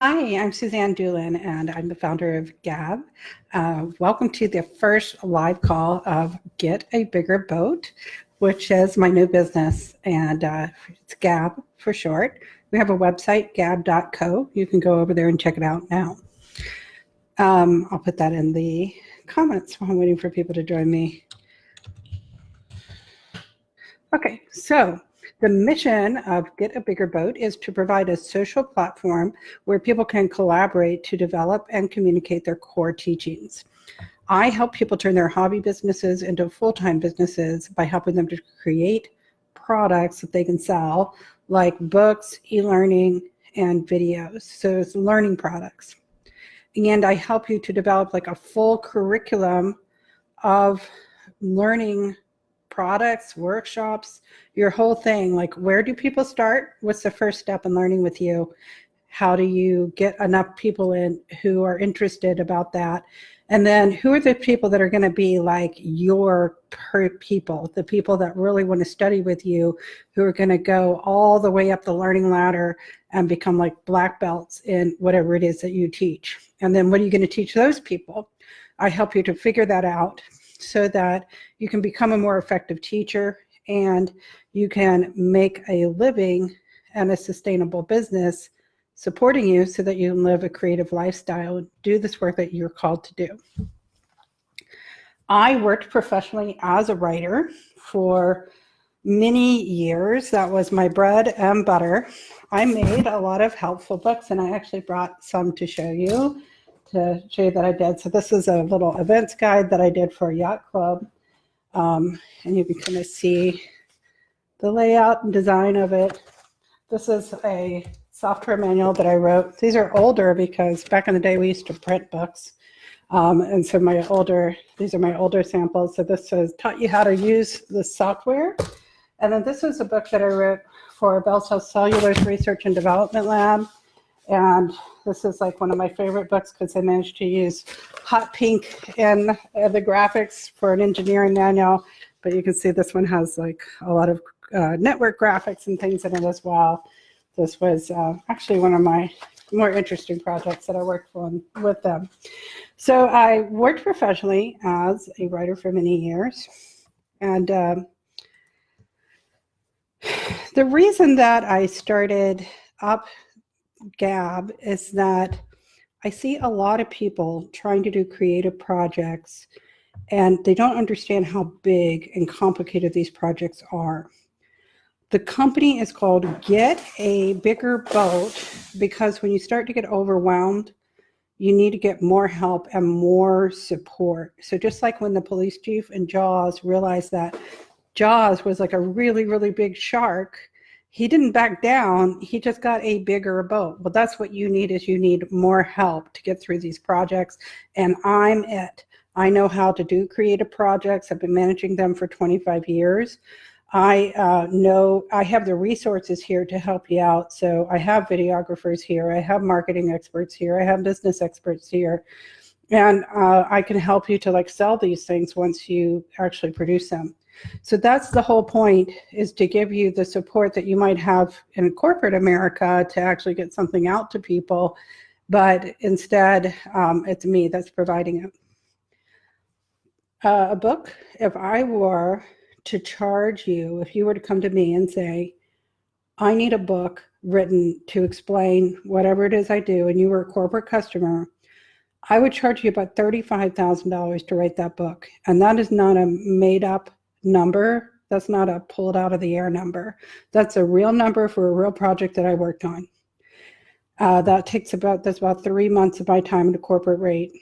Hi, I'm Suzanne Doolin, and I'm the founder of Gab. Welcome to the first live call of Get a Bigger Boat, which is my new business, and it's Gab for short. We have a website, gab.co. You can go over there and check it out now. I'll put that in the comments while I'm waiting for people to join me. Okay, so the mission of Get a Bigger Boat is to provide a social platform where people can collaborate to develop and communicate their core teachings. I help people turn their hobby businesses into full-time businesses by helping them to create products that they can sell, like books, e-learning, and videos. So it's learning products. And I help you to develop like a full curriculum of learning products, workshops, your whole thing. Like, where do people start? What's the first step in learning with you? How do you get enough people in who are interested about that? And then who are the people that are going to be like your people, the people that really want to study with you, who are going to go all the way up the learning ladder and become like black belts in whatever it is that you teach. And then what are you going to teach those people? I help you to figure that out so that you can become a more effective teacher and you can make a living and a sustainable business supporting you so that you can live a creative lifestyle and do this work that you're called to do. I worked professionally as a writer for many years. That was my bread and butter. I made a lot of helpful books, and I actually brought some to show you that I did. So this is a little events guide that I did for a yacht club. And you can kind of see the layout and design of it. This is a software manual that I wrote. These are older because back in the day we used to print books. And so these are my older samples. So this taught you how to use the software. And then this is a book that I wrote for Bell South Cellular's Research and Development Lab. And this is like one of my favorite books because I managed to use hot pink in the graphics for an engineering manual. But you can see this one has like a lot of network graphics and things in it as well. This was actually one of my more interesting projects that I worked on with them. So I worked professionally as a writer for many years. And the reason that I started up Gab is that I see a lot of people trying to do creative projects and they don't understand how big and complicated these projects are. The company is called Get a Bigger Boat because when you start to get overwhelmed, you need to get more help and more support. So just like when the police chief in Jaws realized that Jaws was like a really, really big shark, he didn't back down. He just got a bigger boat. Well, that's what you need is you need more help to get through these projects. And I'm it. I know how to do creative projects. I've been managing them for 25 years. I know I have the resources here to help you out. So I have videographers here. I have marketing experts here. I have business experts here. And I can help you to like sell these things once you actually produce them. So that's the whole point, is to give you the support that you might have in corporate America to actually get something out to people. But instead, it's me that's providing it. A book, if I were to charge you, if you were to come to me and say, I need a book written to explain whatever it is I do, and you were a corporate customer, I would charge you about $35,000 to write that book. And that is not a made up number. That's not a pulled out of the air number. That's a real number for a real project that I worked on. That's about 3 months of my time at a corporate rate.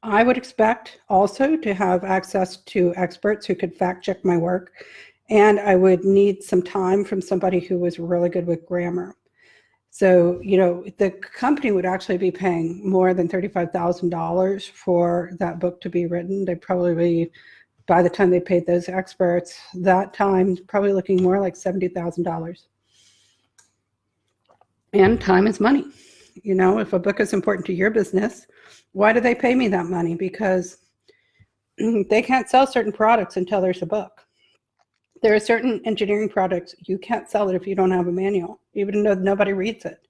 I would expect also to have access to experts who could fact check my work. And I would need some time from somebody who was really good with grammar. So, the company would actually be paying more than $35,000 for that book to be written. They'd probably be, by the time they paid those experts, that time probably looking more like $70,000. And time is money. If a book is important to your business, why do they pay me that money? Because they can't sell certain products until there's a book. There are certain engineering products, you can't sell it if you don't have a manual, even though nobody reads it.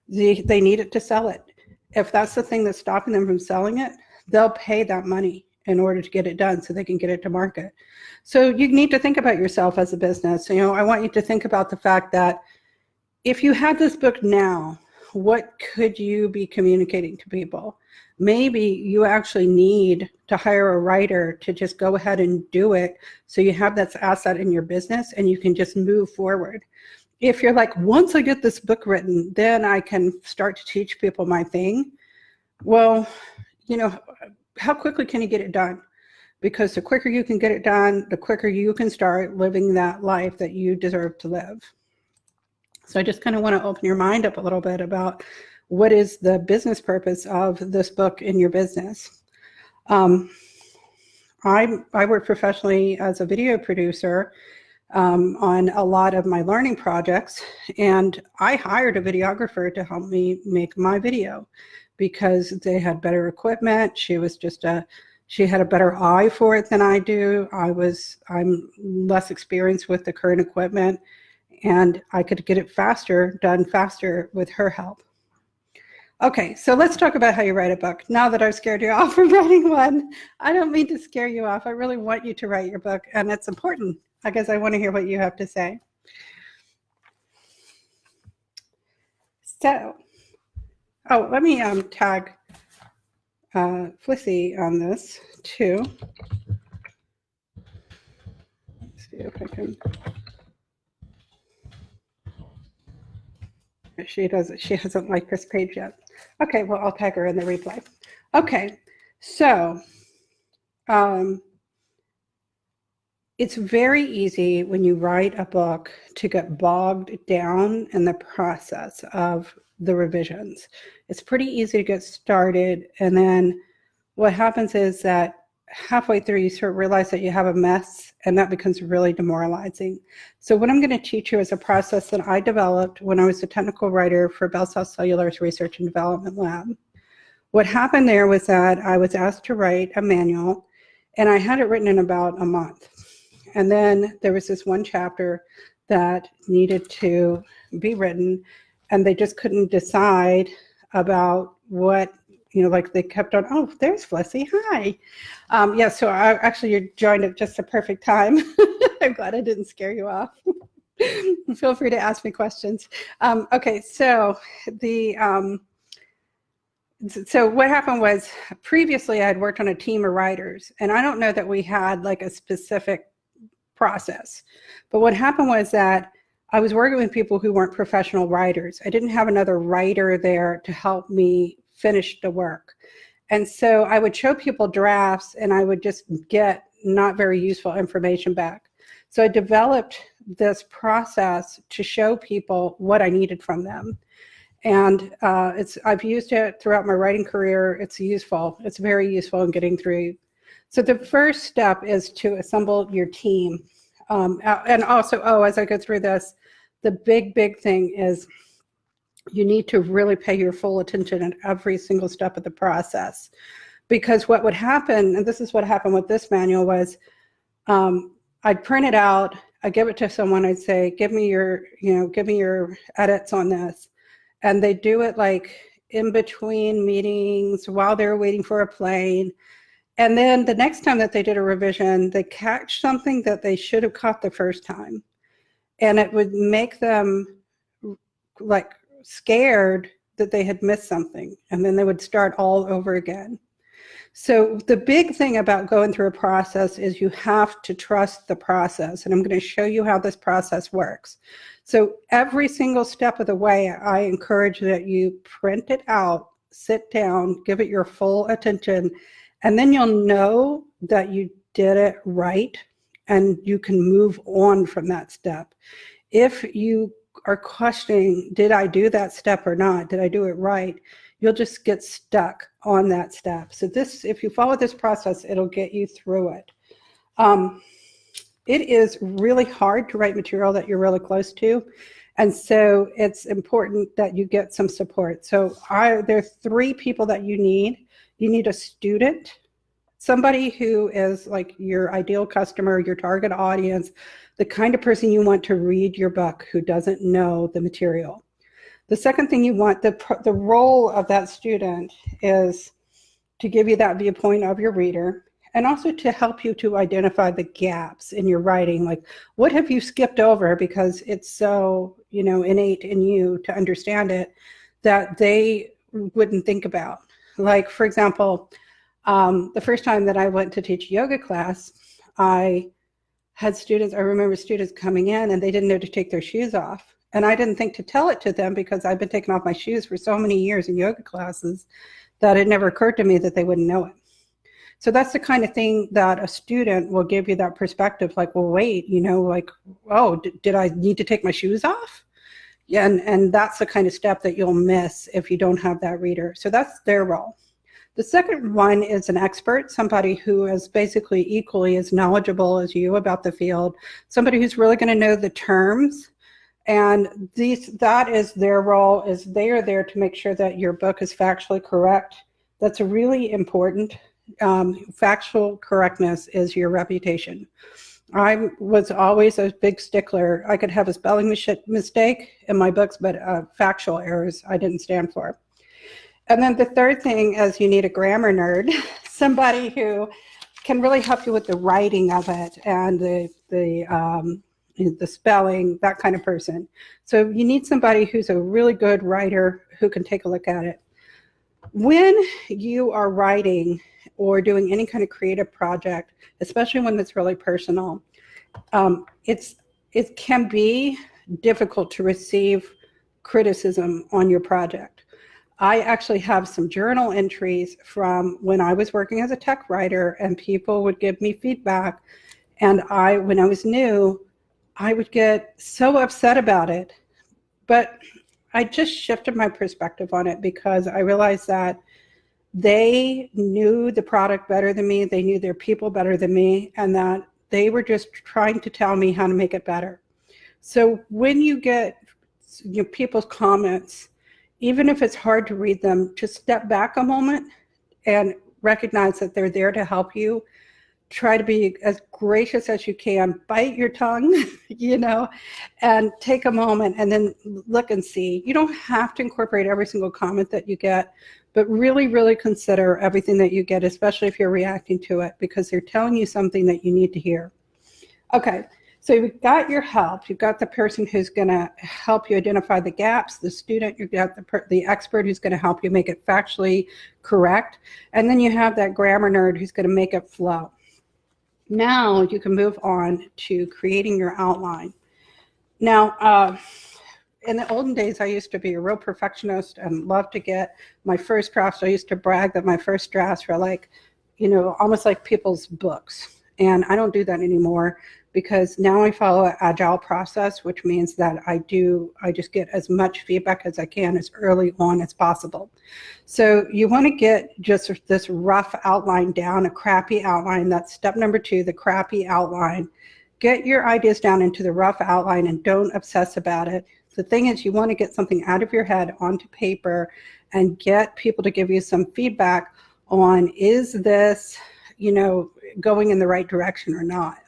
They need it to sell it. If that's the thing that's stopping them from selling it, they'll pay that money in order to get it done so they can get it to market. So you need to think about yourself as a business. I want you to think about the fact that if you had this book now, what could you be communicating to people? Maybe you actually need to hire a writer to just go ahead and do it so you have that asset in your business and you can just move forward. If you're like, once I get this book written, then I can start to teach people my thing. Well, how quickly can you get it done? Because the quicker you can get it done, the quicker you can start living that life that you deserve to live. So I just kind of want to open your mind up a little bit about what is the business purpose of this book in your business. I work professionally as a video producer on a lot of my learning projects, and I hired a videographer to help me make my video because they had better equipment. She had a better eye for it than I do. I'm less experienced with the current equipment, and I could get it done faster with her help. Okay, so let's talk about how you write a book. Now that I've scared you off from writing one, I don't mean to scare you off. I really want you to write your book, and it's important. I guess I want to hear what you have to say. So, let me tag Flissy on this too. Let's see if I can. She hasn't liked this page yet. Okay, well, I'll tag her in the replay. Okay, so it's very easy when you write a book to get bogged down in the process of the revisions. It's pretty easy to get started, and then what happens is that halfway through you sort of realize that you have a mess, and that becomes really demoralizing. So what I'm going to teach you is a process that I developed when I was a technical writer for Bell South Cellular's Research and Development Lab. What happened there was that I was asked to write a manual, and I had it written in about a month. And then there was this one chapter that needed to be written, and they just couldn't decide about what, like they kept on, oh, there's Flissy, hi. So you joined at just the perfect time. I'm glad I didn't scare you off. Feel free to ask me questions. Okay, so what happened was previously I had worked on a team of writers, and I don't know that we had like a specific process. But what happened was that I was working with people who weren't professional writers. I didn't have another writer there to help me finish the work. And so I would show people drafts, and I would just get not very useful information back. So I developed this process to show people what I needed from them. And I've used it throughout my writing career. It's useful. It's very useful in getting through. So the first step is to assemble your team. And also, as I go through this, the big thing is you need to really pay your full attention at every single step of the process. Because what would happen, and this is what happened with this manual, was I'd print it out, I'd give it to someone, I'd say, give me your edits on this. And they do it like in between meetings while they're waiting for a plane. And then the next time that they did a revision, they catch something that they should have caught the first time. And it would make them like scared that they had missed something. And then they would start all over again. So the big thing about going through a process is you have to trust the process. And I'm going to show you how this process works. So every single step of the way, I encourage that you print it out, sit down, give it your full attention, and then you'll know that you did it right and you can move on from that step. If you are questioning, did I do that step or not? Did I do it right? You'll just get stuck on that step. So if you follow this process, it'll get you through it. It is really hard to write material that you're really close to. And so it's important that you get some support. So there are 3 people that you need. You need a student, somebody who is like your ideal customer, your target audience, the kind of person you want to read your book who doesn't know the material. The second thing you want, the role of that student is to give you that viewpoint of your reader, and also to help you to identify the gaps in your writing. Like, what have you skipped over because it's so, innate in you to understand it that they wouldn't think about. Like, for example, the first time that I went to teach yoga class, I remember students coming in and they didn't know to take their shoes off. And I didn't think to tell it to them because I've been taking off my shoes for so many years in yoga classes that it never occurred to me that they wouldn't know it. So that's the kind of thing that a student will give you that perspective, like, well, wait, oh, did I need to take my shoes off? Yeah, and that's the kind of step that you'll miss if you don't have that reader. So that's their role. The second one is an expert, somebody who is basically equally as knowledgeable as you about the field, somebody who's really going to know the terms. And that is their role, is they are there to make sure that your book is factually correct. That's really important. Factual correctness is your reputation. I was always a big stickler. I could have a spelling mistake in my books, but factual errors I didn't stand for. And then the third thing is you need a grammar nerd, somebody who can really help you with the writing of it and the spelling, that kind of person. So you need somebody who's a really good writer who can take a look at it. When you are writing or doing any kind of creative project, especially when it's really personal, it can be difficult to receive criticism on your project. I actually have some journal entries from when I was working as a tech writer, and people would give me feedback, and when I was new, I would get so upset about it. But I just shifted my perspective on it because I realized that they knew the product better than me, they knew their people better than me, and that they were just trying to tell me how to make it better. So when you get people's comments, even if it's hard to read them, just step back a moment and recognize that they're there to help you. Try to be as gracious as you can, bite your tongue, and take a moment and then look and see. You don't have to incorporate every single comment that you get, but really, really consider everything that you get, especially if you're reacting to it, because they're telling you something that you need to hear. Okay, so you've got your help. You've got the person who's going to help you identify the gaps, the student, you've got the expert who's going to help you make it factually correct, and then you have that grammar nerd who's going to make it flow. Now you can move on to creating your outline. Now, in the olden days, I used to be a real perfectionist and love to get my first drafts. I used to brag that my first drafts were like, almost like people's books. And I don't do that anymore because now I follow an agile process, which means that I just get as much feedback as I can as early on as possible. So you want to get just this rough outline down, a crappy outline. That's step number 2, the crappy outline. Get your ideas down into the rough outline and don't obsess about it. The thing is, you want to get something out of your head onto paper and get people to give you some feedback on, is this, going in the right direction or not?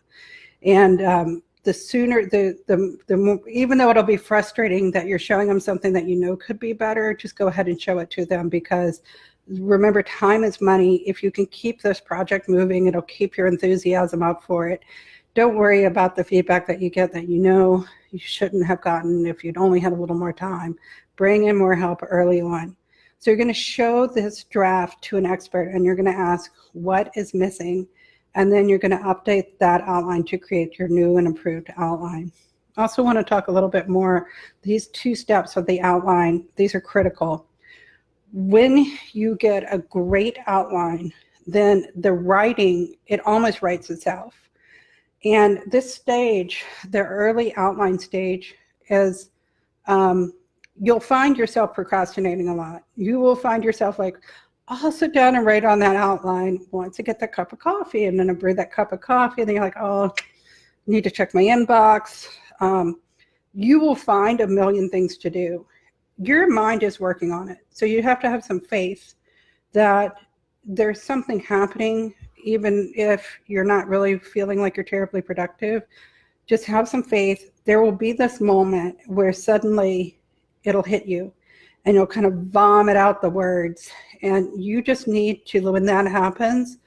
And the sooner, the more, even though it'll be frustrating that you're showing them something that could be better, just go ahead and show it to them, because remember, time is money. If you can keep this project moving, it'll keep your enthusiasm up for it. Don't worry about the feedback that you get that you shouldn't have gotten if you'd only had a little more time. Bring in more help early on. So you're going to show this draft to an expert and you're going to ask what is missing, and then you're going to update that outline to create your new and improved outline. I also want to talk a little bit more, these 2 steps of the outline, these are critical. When you get a great outline, then the writing, it almost writes itself. And this stage, the early outline stage, is you'll find yourself procrastinating a lot. You will find yourself like, I'll sit down and write on that outline once I get that cup of coffee, and then I brew that cup of coffee, and then you're like, oh, I need to check my inbox. You will find a million things to do. Your mind is working on it. So you have to have some faith that there's something happening, even if you're not really feeling like you're terribly productive. Just have some faith. There will be this moment where suddenly it'll hit you and you'll kind of vomit out the words. And you just need to, when that happens,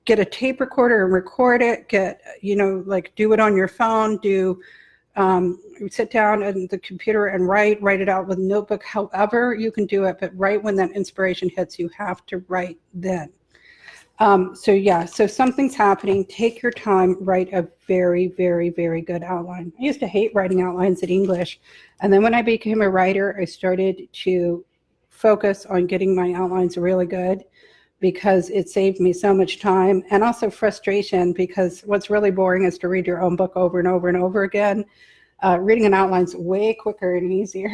get a tape recorder and record it, like do it on your phone, sit down at the computer and write it out with a notebook, however you can do it, but right when that inspiration hits, you have to write then. So something's happening, take your time, write a very, very, very good outline. I used to hate writing outlines in English. And then when I became a writer, I started to focus on getting my outlines really good because it saved me so much time and also frustration, because what's really boring is to read your own book over and over and over again. Reading an outline's way quicker and easier.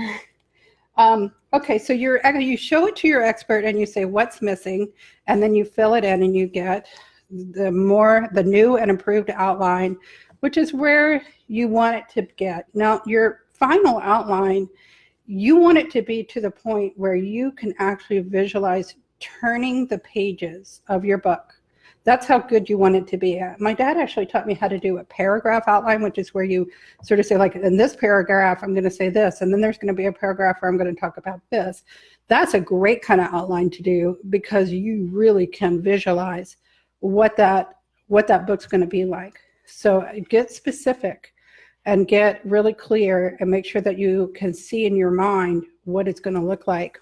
Okay, so you show it to your expert and you say what's missing, and then you fill it in and you get the new and improved outline, which is where you want it to get. Now, your final outline, you want it to be to the point where you can actually visualize turning the pages of your book. That's how good you want it to be. My dad actually taught me how to do a paragraph outline, which is where you sort of say, like, in this paragraph, I'm going to say this, and then there's going to be a paragraph where I'm going to talk about this. That's a great kind of outline to do because you really can visualize what that book's going to be like. So get specific and get really clear and make sure that you can see in your mind what it's going to look like.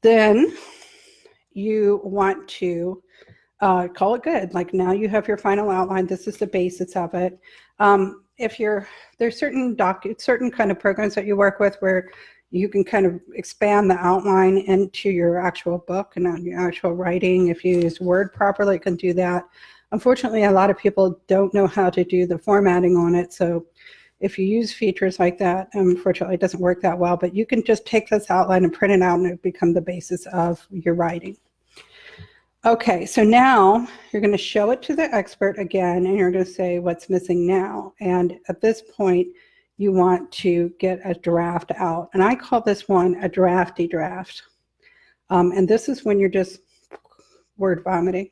Then you want to call it good. Like, now you have your final outline. This is the basis of it. There's certain kind of programs that you work with where you can kind of expand the outline into your actual book and on your actual writing. If you use Word properly, you can do that. Unfortunately, a lot of people don't know how to do the formatting on it. So if you use features like that, unfortunately, it doesn't work that well. But you can just take this outline and print it out and it become the basis of your writing. Okay, so now you're going to show it to the expert again, and you're going to say what's missing now. And at this point, you want to get a draft out. And I call this one a drafty draft. And this is when you're just word vomiting,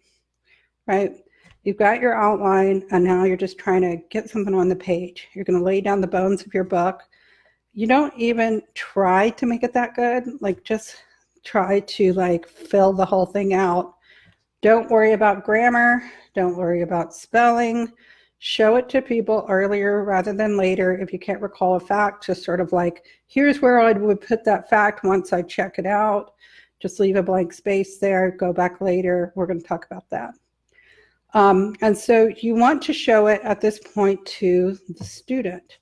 right? You've got your outline, and now you're just trying to get something on the page. You're going to lay down the bones of your book. You don't even try to make it that good. Like, just try to fill the whole thing out. Don't worry about grammar. Don't worry about spelling. Show it to people earlier rather than later. If you can't recall a fact, just sort of like, here's where I would put that fact once I check it out. Just leave a blank space there. Go back later. We're going to talk about that. And so you want to show it at this point to the student.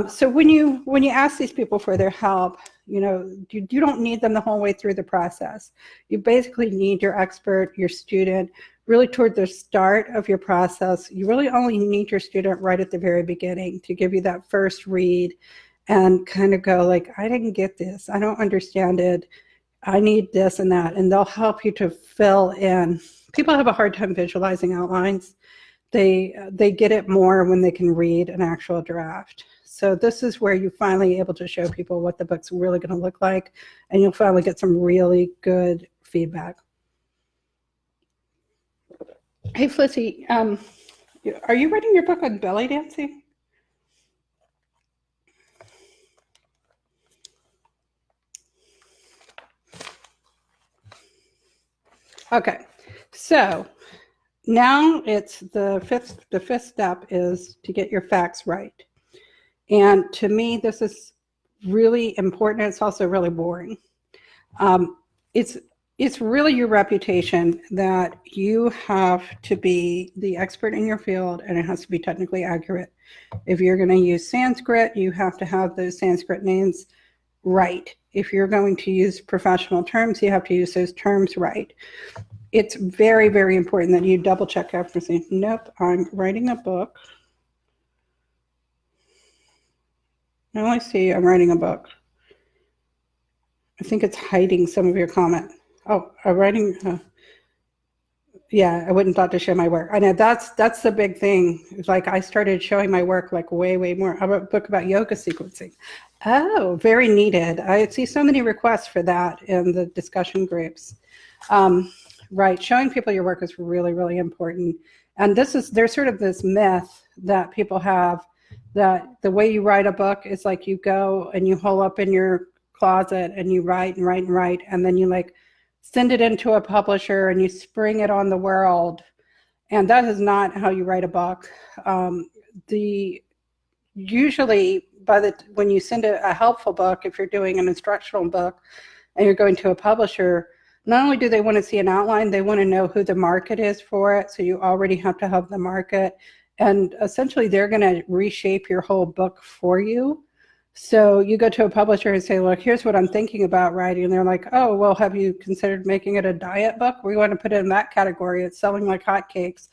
So when you ask these people for their help, you don't need them the whole way through the process. You basically need your expert, your student, really toward the start of your process. You really only need your student right at the very beginning to give you that first read and kind of go like, I didn't get this. I don't understand it. I need this and that. And they'll help you to fill in. People have a hard time visualizing outlines. They get it more when they can read an actual draft. So this is where you're finally able to show people what the book's really going to look like, and you'll finally get some really good feedback. Hey, Flissy, are you writing your book on belly dancing? Okay, so now it's the fifth step is to get your facts right. And to me, this is really important. It's also really boring. It's really your reputation that you have to be the expert in your field, and it has to be technically accurate. If you're going to use Sanskrit, you have to have those Sanskrit names right. If you're going to use professional terms, you have to use those terms right. It's very, very important that you double check everything. Nope, I'm writing a book. Now I see I'm writing a book. I think it's hiding some of your comment. Oh, I'm writing. Yeah, I wouldn't thought to show my work. I know that's the big thing. It's like I started showing my work like way, way more. I wrote a book about yoga sequencing. Oh, very needed. I see so many requests for that in the discussion groups. Right, showing people your work is really, really important. And there's sort of this myth that people have that the way you write a book is like you go and you hole up in your closet and you write and write and write, and then you like send it into a publisher and you spring it on the world. And that is not how you write a book. Usually when you send a helpful book, if you're doing an instructional book and you're going to a publisher, not only do they want to see an outline, they want to know who the market is for it. So you already have to have the market. And essentially, they're going to reshape your whole book for you. So you go to a publisher and say, look, here's what I'm thinking about writing. And they're like, oh, well, have you considered making it a diet book? We want to put it in that category. It's selling like hotcakes.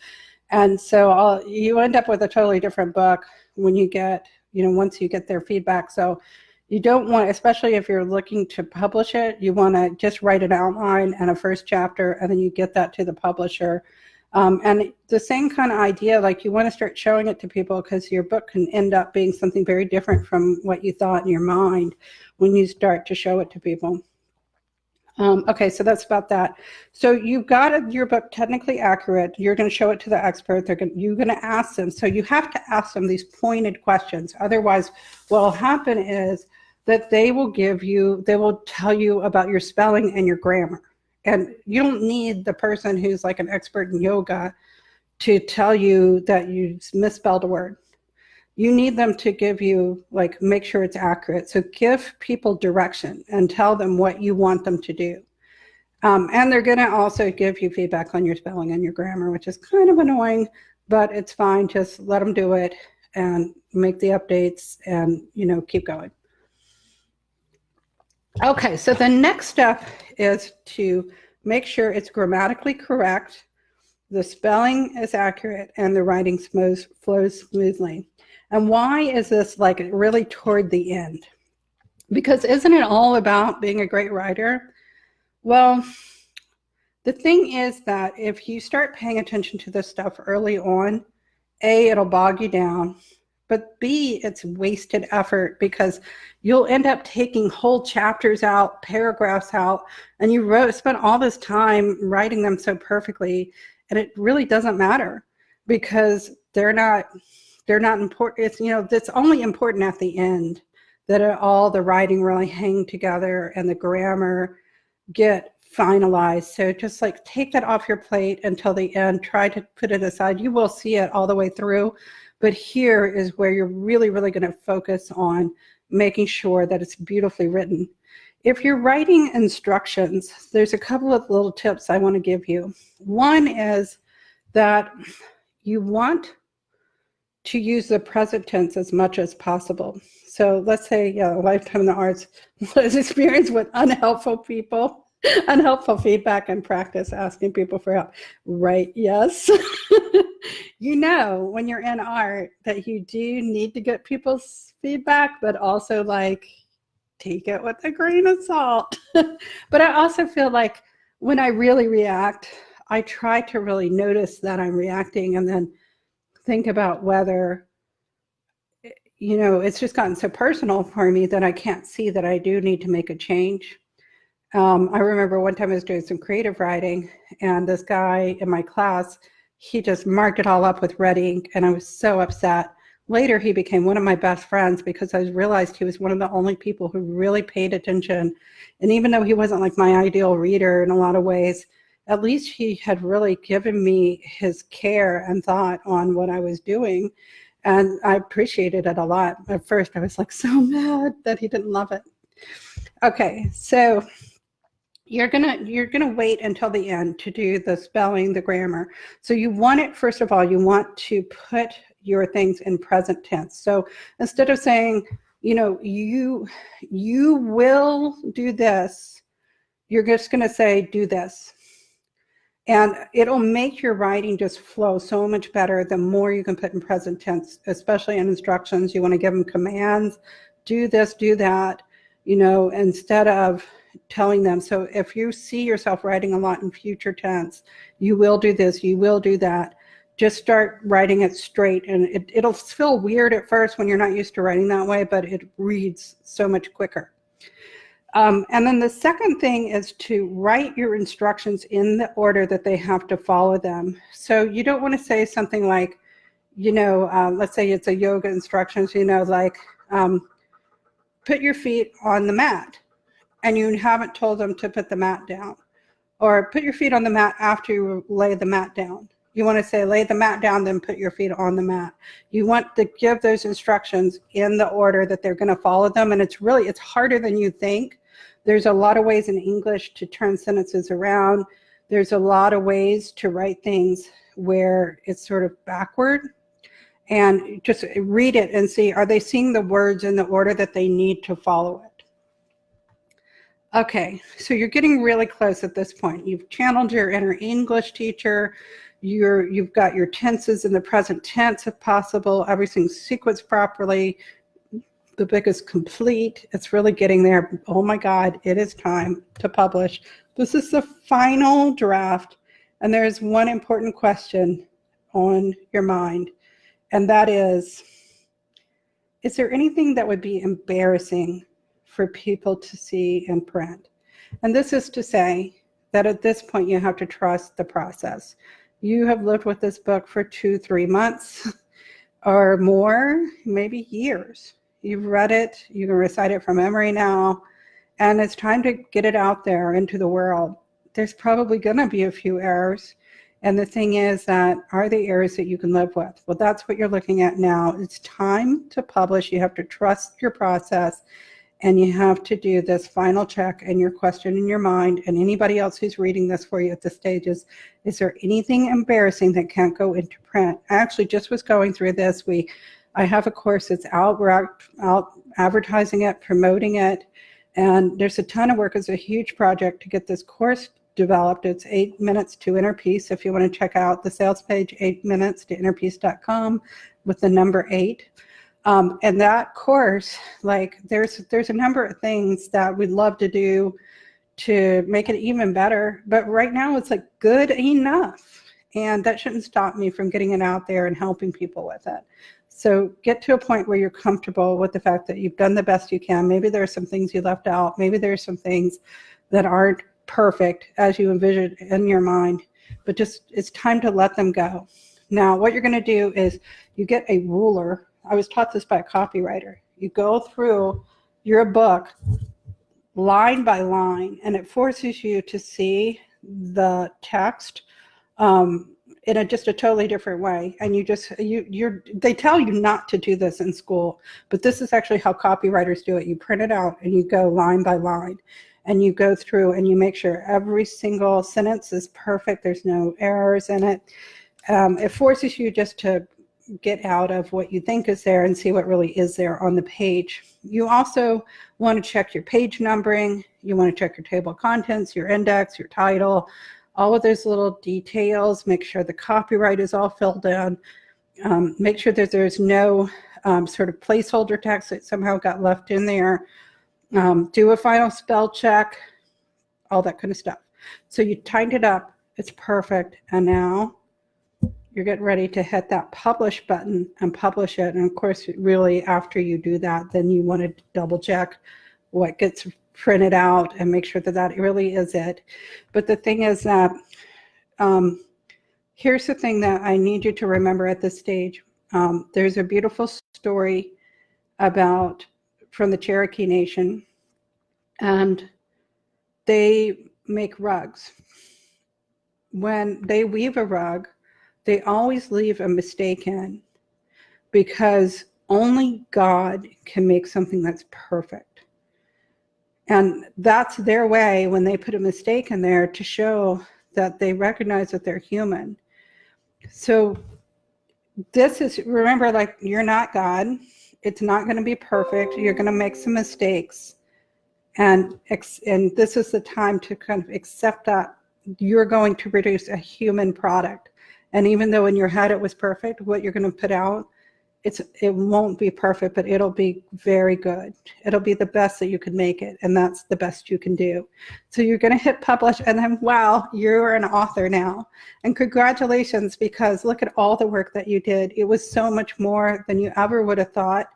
And so you end up with a totally different book when you get, once you get their feedback. So you don't want, especially if you're looking to publish it, you want to just write an outline and a first chapter, and then you get that to the publisher. And the same kind of idea, like you want to start showing it to people, because your book can end up being something very different from what you thought in your mind when you start to show it to people. Okay, so that's about that. So you've got your book technically accurate. You're going to show it to the expert. You're going to ask them. So you have to ask them these pointed questions. Otherwise, what will happen is that they will tell you about your spelling and your grammar. And you don't need the person who's like an expert in yoga to tell you that you misspelled a word. You need them to give you, make sure it's accurate. So give people direction and tell them what you want them to do. And they're going to also give you feedback on your spelling and your grammar, which is kind of annoying, but it's fine. Just let them do it and make the updates and, keep going. Okay, so the next step is to make sure it's grammatically correct, the spelling is accurate, and the writing flows smoothly. And why is this really toward the end? Because isn't it all about being a great writer? Well, the thing is that if you start paying attention to this stuff early on, A, it'll bog you down, but B, it's wasted effort, because you'll end up taking whole chapters out, paragraphs out, and you spent all this time writing them so perfectly, and it really doesn't matter because they're not important. It's only important at the end that all the writing really hang together and the grammar get finalized. So just take that off your plate until the end. Try to put it aside. You will see it all the way through, but here is where you're really, really going to focus on making sure that it's beautifully written. If you're writing instructions, there's a couple of little tips I want to give you. One is that you want to use the present tense as much as possible. So let's say, a lifetime in the arts was experienced with unhelpful people, unhelpful feedback, and practice asking people for help. Right? Yes. When you're in art that you do need to get people's feedback, but also take it with a grain of salt. But I also feel like when I really react, I try to really notice that I'm reacting and then think about whether, it's just gotten so personal for me that I can't see that I do need to make a change. I remember one time I was doing some creative writing, and this guy in my class, he just marked it all up with red ink, and I was so upset. Later, he became one of my best friends because I realized he was one of the only people who really paid attention. And even though he wasn't my ideal reader in a lot of ways, at least he had really given me his care and thought on what I was doing. And I appreciated it a lot. At first, I was so mad that he didn't love it. Okay, so you're gonna wait until the end to do the spelling, the grammar. So you want it, first of all, you want to put your things in present tense. So instead of saying, you will do this, you're just gonna say, do this. And it'll make your writing just flow so much better the more you can put in present tense, especially in instructions. You want to give them commands, do this, do that, instead of telling them. So if you see yourself writing a lot in future tense, you will do this, you will do that, just start writing it straight. And it'll feel weird at first when you're not used to writing that way, but it reads so much quicker. And then the second thing is to write your instructions in the order that they have to follow them. So you don't want to say something like, let's say it's a yoga instructions, like put your feet on the mat, and you haven't told them to put the mat down, or put your feet on the mat after you lay the mat down. You want to say lay the mat down, then put your feet on the mat. You want to give those instructions in the order that they're going to follow them, and it's harder than you think. There's a lot of ways in English to turn sentences around. There's a lot of ways to write things where it's sort of backward. And just read it and see, are they seeing the words in the order that they need to follow it? Okay, so you're getting really close at this point. You've channeled your inner English teacher. You've got your tenses in the present tense if possible. Everything's sequenced properly. The book is complete. It's really getting there. Oh my God, it is time to publish. This is the final draft, and there is one important question on your mind, and that is there anything that would be embarrassing for people to see in print? And this is to say that at this point you have to trust the process. You have lived with this book for 2-3 months or more, maybe years. You've read it, you can recite it from memory now, and it's time to get it out there into the world. There's probably going to be a few errors, and the thing is that, are they errors that you can live with? Well, that's what you're looking at now. It's time to publish. You have to trust your process, and you have to do this final check and your question in your mind, and anybody else who's reading this for you at the stages, is there anything embarrassing that can't go into print? I actually just was going through this. I have a course that's out. We're out advertising it, promoting it, and there's a ton of work. It's a huge project to get this course developed. It's 8 minutes to inner peace. If you want to check out the sales page, 8 minutes to innerpeace.com with the number 8. And that course, there's a number of things that we'd love to do to make it even better, but right now it's good enough, and that shouldn't stop me from getting it out there and helping people with it. So get to a point where you're comfortable with the fact that you've done the best you can. Maybe there are some things you left out. Maybe there's some things that aren't perfect as you envision in your mind, but just it's time to let them go. Now, what you're going to do is you get a ruler. I was taught this by a copywriter. You go through your book line by line, and it forces you to see the text in just a totally different way. And they tell you not to do this in school, but this is actually how copywriters do it. You print it out and you go line by line, and you go through and you make sure every single sentence is perfect. There's no errors in it. It forces you just to get out of what you think is there and see what really is there on the page. You also want to check your page numbering. You want to check your table of contents, your index, your title, all of those little details. Make sure the copyright is all filled in. Make sure that there's no sort of placeholder text that somehow got left in there. Do a final spell check, all that kind of stuff. So you tightened it up. It's perfect. And now you're getting ready to hit that publish button and publish it. And of course, really after you do that, then you want to double check what gets printed out and make sure that that really is it. But the thing is that here's the thing that I need you to remember at this stage. There's a beautiful story from the Cherokee Nation, and they make rugs. When they weave a rug, they always leave a mistake in, because only God can make something that's perfect. And that's their way when they put a mistake in there to show that they recognize that they're human. So this is, remember, you're not God. It's not going to be perfect. You're going to make some mistakes. And this is the time to kind of accept that you're going to produce a human product. And even though in your head it was perfect, what you're going to put out, it won't be perfect, but it'll be very good. It'll be the best that you can make it, and that's the best you can do. So you're going to hit publish, and then wow, you're an author now. And congratulations, because look at all the work that you did. It was so much more than you ever would have thought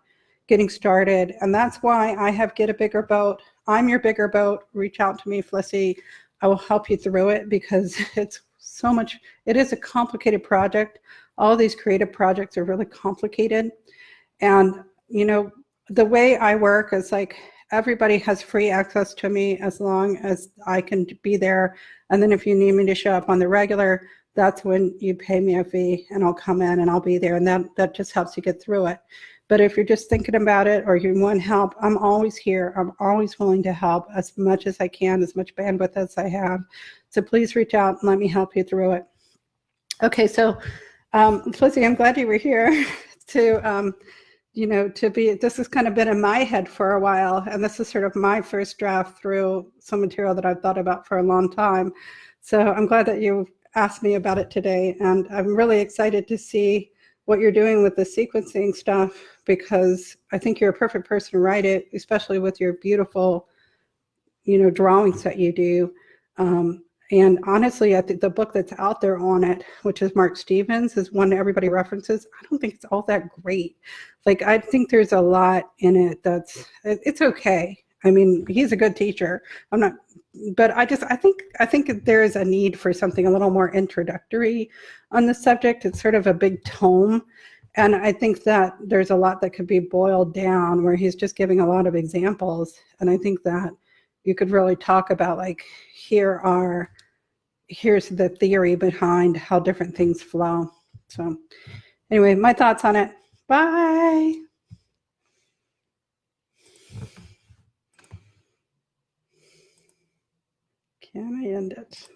getting started, and that's why I have Get a Bigger Boat. I'm your bigger boat. Reach out to me, Flissy. I will help you through it, because it's so much. It is a complicated project. All these creative projects are really complicated. And, you know, the way I work is like everybody has free access to me as long as I can be there. And then if you need me to show up on the regular, that's when you pay me a fee and I'll come in and I'll be there. And that just helps you get through it. But if you're just thinking about it or you want help, I'm always here. I'm always willing to help as much as I can, as much bandwidth as I have. So please reach out and let me help you through it. Okay, so Lizzie, I'm glad you were here to, you know, this has kind of been in my head for a while, and this is sort of my first draft through some material that I've thought about for a long time. So I'm glad that you asked me about it today, and I'm really excited to see what you're doing with the sequencing stuff, because I think you're a perfect person to write it, especially with your beautiful, you know, drawings that you do. And honestly, I think the book that's out there on it, which is Mark Stevens, is one everybody references. I don't think it's all that great. Like, I think there's a lot in it it's okay. I mean, he's a good teacher. But I think there is a need for something a little more introductory on the subject. It's sort of a big tome. And I think that there's a lot that could be boiled down where he's just giving a lot of examples. And I think that you could really talk about, like, here's the theory behind how different things flow. So anyway, my thoughts on it. Bye. Can I end it?